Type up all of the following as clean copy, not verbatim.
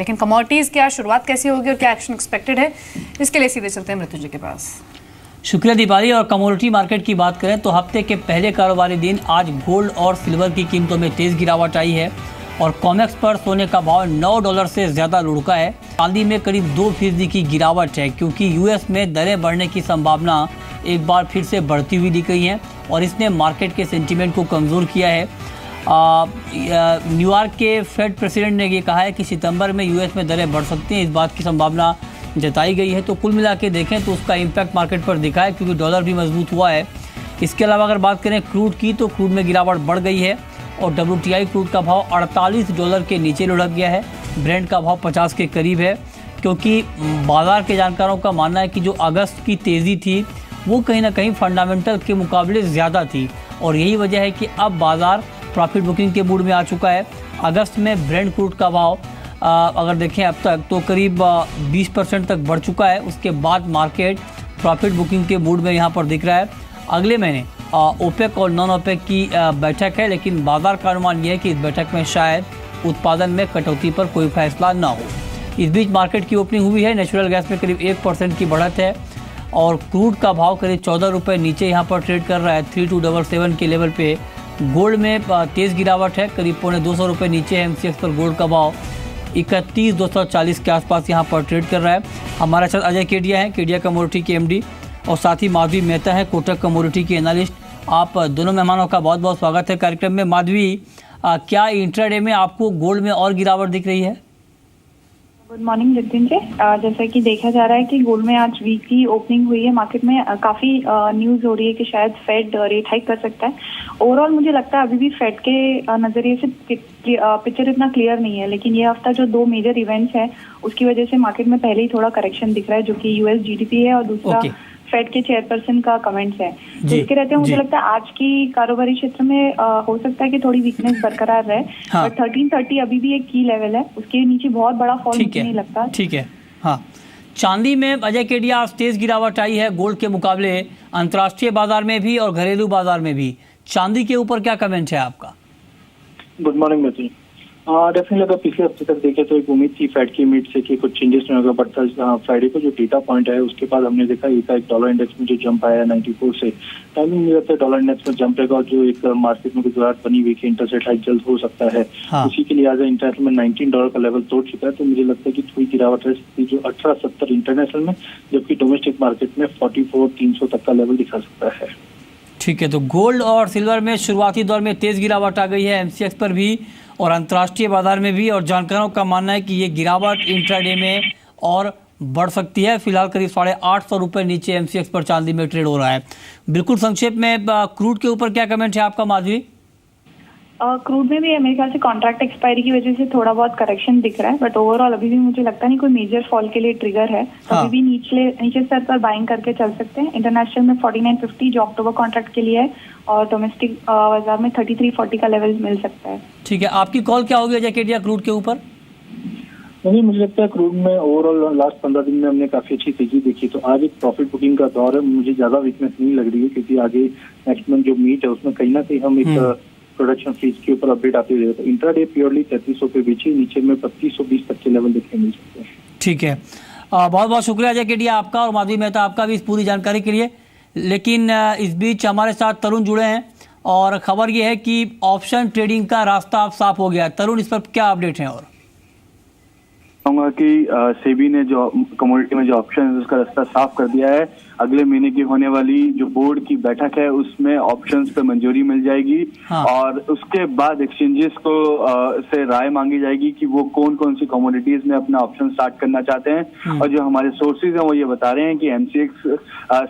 लेकिन कमोडिटीज की आज शुरुआत कैसी होगी और क्या एक्शन एक्सपेक्टेड है, इसके लिए सीधे चलते हैं मृत्युंजय के पास। शुक्रिया दीपाली। और कमोडिटी मार्केट की बात करें तो हफ्ते के पहले कारोबारी दिन आज गोल्ड और सिल्वर की कीमतों में तेज गिरावट आई है और कॉमेक्स पर सोने का भाव $9 से ज़्यादा लुढ़का है। चांदी में करीब 2% की गिरावट है क्योंकि यूएस में दरें बढ़ने की संभावना एक बार फिर से बढ़ती हुई दिख रही है और इसने मार्केट के सेंटीमेंट को कमज़ोर किया है। न्यूयॉर्क के फेड प्रेसिडेंट ने ये कहा है कि सितंबर में यूएस में दरें बढ़ सकती हैं, इस बात की संभावना जताई गई है। तो कुल मिला के देखें तो उसका इम्पैक्ट मार्केट पर दिखा है क्योंकि डॉलर भी मजबूत हुआ है। इसके अलावा अगर बात करें क्रूड की तो क्रूड में गिरावट बढ़ गई है और WTI क्रूड का भाव $48 के नीचे लुढ़क गया है। ब्रेंट का भाव 50 के करीब है क्योंकि बाजार के जानकारों का मानना है कि जो अगस्त की तेज़ी थी वो कहीं ना कहीं फंडामेंटल के मुकाबले ज़्यादा थी और यही वजह है कि अब बाज़ार प्रॉफिट बुकिंग के मूड में आ चुका है। अगस्त में ब्रेंट क्रूड का भाव अगर देखें अब तक तो करीब 20% तक बढ़ चुका है। उसके बाद मार्केट प्रॉफिट बुकिंग के मूड में यहाँ पर दिख रहा है। अगले महीने ओपेक और नॉन ओपेक की बैठक है, लेकिन बाजार का अनुमान यह है कि इस बैठक में शायद उत्पादन में कटौती पर कोई फैसला ना हो। इस बीच मार्केट की ओपनिंग हुई है। नेचुरल गैस में करीब 1% की बढ़त है और क्रूड का भाव करीब ₹14 नीचे यहाँ पर ट्रेड कर रहा है 3277 के लेवल पे। गोल्ड में तेज़ गिरावट है, करीब ₹250 नीचे है। MCX पर गोल्ड का भाव 31,240 के आसपास यहाँ पर ट्रेड कर रहा है। हमारे साथ अजय केडिया हैं, केडिया कमोडिटी के MD, और साथ ही माधवी मेहता है, कोटक कमोडिटी की एनालिस्ट। आप दोनों मेहमानों का बहुत बहुत स्वागत है कार्यक्रम में। माधवी, क्या इंट्राडे में आपको गोल्ड में और गिरावट दिख रही है? Good morning Nitin ji. जैसा कि देखा जा रहा है कि गोल्ड में आज वीक की ओपनिंग हुई है। मार्केट में काफी न्यूज हो रही है कि शायद फेड रेट हाइक कर सकता है। ओवरऑल मुझे लगता है अभी भी फेड के नजरिए से पिक्चर इतना क्लियर नहीं है, लेकिन ये हफ्ता जो 2 मेजर इवेंट्स है उसकी वजह से मार्केट में पहले ही थोड़ा करेक्शन दिख रहा है, जो कि US GDP है और दूसरा फेड के चेयरपर्सन का कमेंट्स है। तो इसके रहते हुए मुझे लगता है आज की कारोबारी क्षेत्र में हो सकता है कि थोड़ी वीकनेस बरकरार रहे। हाँ। बट 1330 अभी भी एक की लेवल है, उसके नीचे बहुत बड़ा फॉल मुझे नहीं लगता। ठीक है। हाँ, चांदी में अजय केडिया आज तेज गिरावट आई है गोल्ड के मुकाबले, अंतर्राष्ट्रीय बाजार में भी और घरेलू बाजार में भी। चांदी के ऊपर क्या कमेंट है आपका? गुड मॉर्निंग मित्र। डेफिनेटली अगर पिछले हफ्ते तक देखें तो एक उम्मीद थी फेड की मीट से कि कुछ चेंजेस नहीं होगा, बट फ्राइडे को जो डेटा पॉइंट है उसके बाद हमने देखा एक डॉलर इंडेक्स में जो जंप आया 94 से। टाइमिंग नहीं रहता है डॉलर इंडेक्स में जंप रहेगा और जो एक मार्केट में गुजरात बनी हुई कि इंटरसेट हाइक जल्द हो सकता है। हाँ। उसी के लिए आज इंटरनेशनल में $19 का लेवल तोड़ चुका है, तो मुझे लगता है कि थोड़ी गिरावट रह सकती है जो 1870 इंटरनेशनल में, जबकि डोमेस्टिक मार्केट में 44,300 तक का लेवल दिखा सकता है। ठीक है, तो गोल्ड और सिल्वर में शुरुआती दौर में तेज गिरावट आ गई है, MCX पर भी और अंतर्राष्ट्रीय बाजार में भी, और जानकारों का मानना है कि ये गिरावट इंट्राडे में और बढ़ सकती है। फिलहाल करीब ₹850 नीचे MCX पर चांदी में ट्रेड हो रहा है। बिल्कुल संक्षेप में क्रूड के ऊपर क्या कमेंट है आपका माधवी? क्रूड में भी मेरे ख्याल से कॉन्ट्रैक्ट एक्सपायरी की वजह से थोड़ा बहुत करेक्शन दिख रहा है, बट ओवरऑल अभी भी मुझे लगता नहीं कोई मेजर फॉल के लिए ट्रिगर है। हाँ। अभी भी नीचे स्तर पर बाइंग करके चल सकते हैं। इंटरनेशनल में 4950 जो अक्टूबर कॉन्ट्रैक्ट के लिए है और डोमेस्टिक बाजार में 3340 का लेवल मिल सकता है। ठीक है, आपकी कॉल क्या होगी अजय केडिया क्रूड के ऊपर? नहीं, मुझे लगता है क्रूड में ओवरऑल लास्ट 15 दिन में हमने काफी अच्छी तेजी देखी, तो आज एक प्रॉफिट बुकिंग का दौर है। मुझे ज्यादा वीकनेस नहीं लग रही है क्योंकि आगे नेक्स्ट मंथ जो मीट है उसमें कहीं ना कहीं हम एक प्रोडक्शन फीस के ऊपर अपडेट आते हुए तो इंट्राडे प्योरली 3300 पे बेची, नीचे में 3220 तक के लेवल देखने मिल सकते हैं। ठीक है, बहुत बहुत शुक्रिया अजय केडिया आपका और माधवी मेहता आपका भी इस पूरी जानकारी के लिए। लेकिन इस बीच हमारे साथ तरुण जुड़े हैं और खबर ये है कि ऑप्शन ट्रेडिंग का रास्ता अब साफ हो गया। तरुण, इस पर क्या अपडेट है? और कहूँगा कि सेबी ने जो कमोडिटी में जो ऑप्शन है उसका रास्ता साफ कर दिया है। अगले महीने की होने वाली जो बोर्ड की बैठक है उसमें ऑप्शंस पे मंजूरी मिल जाएगी। हाँ। और उसके बाद एक्सचेंजेस को से राय मांगी जाएगी कि वो कौन कौन सी कमोडिटीज में अपना ऑप्शन स्टार्ट करना चाहते हैं। और जो हमारे सोर्सेज हैं वो ये बता रहे हैं कि MCX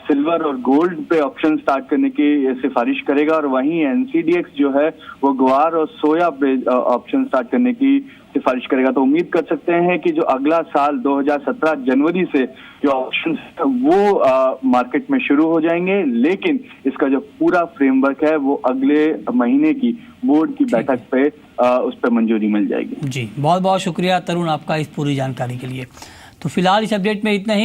सिल्वर और गोल्ड पे ऑप्शन स्टार्ट करने की सिफारिश करेगा और वहीं NCDX जो है वो ग्वार और सोया पे ऑप्शन स्टार्ट करने की सिफारिश करेगा। तो उम्मीद कर सकते हैं कि जो अगला साल 2017 जनवरी से जो ऑप्शन वो मार्केट में शुरू हो जाएंगे, लेकिन इसका जो पूरा फ्रेमवर्क है वो अगले महीने की बोर्ड की बैठक पे उस पर मंजूरी मिल जाएगी। जी, बहुत बहुत शुक्रिया तरुण आपका इस पूरी जानकारी के लिए। तो फिलहाल इस अपडेट में इतना ही।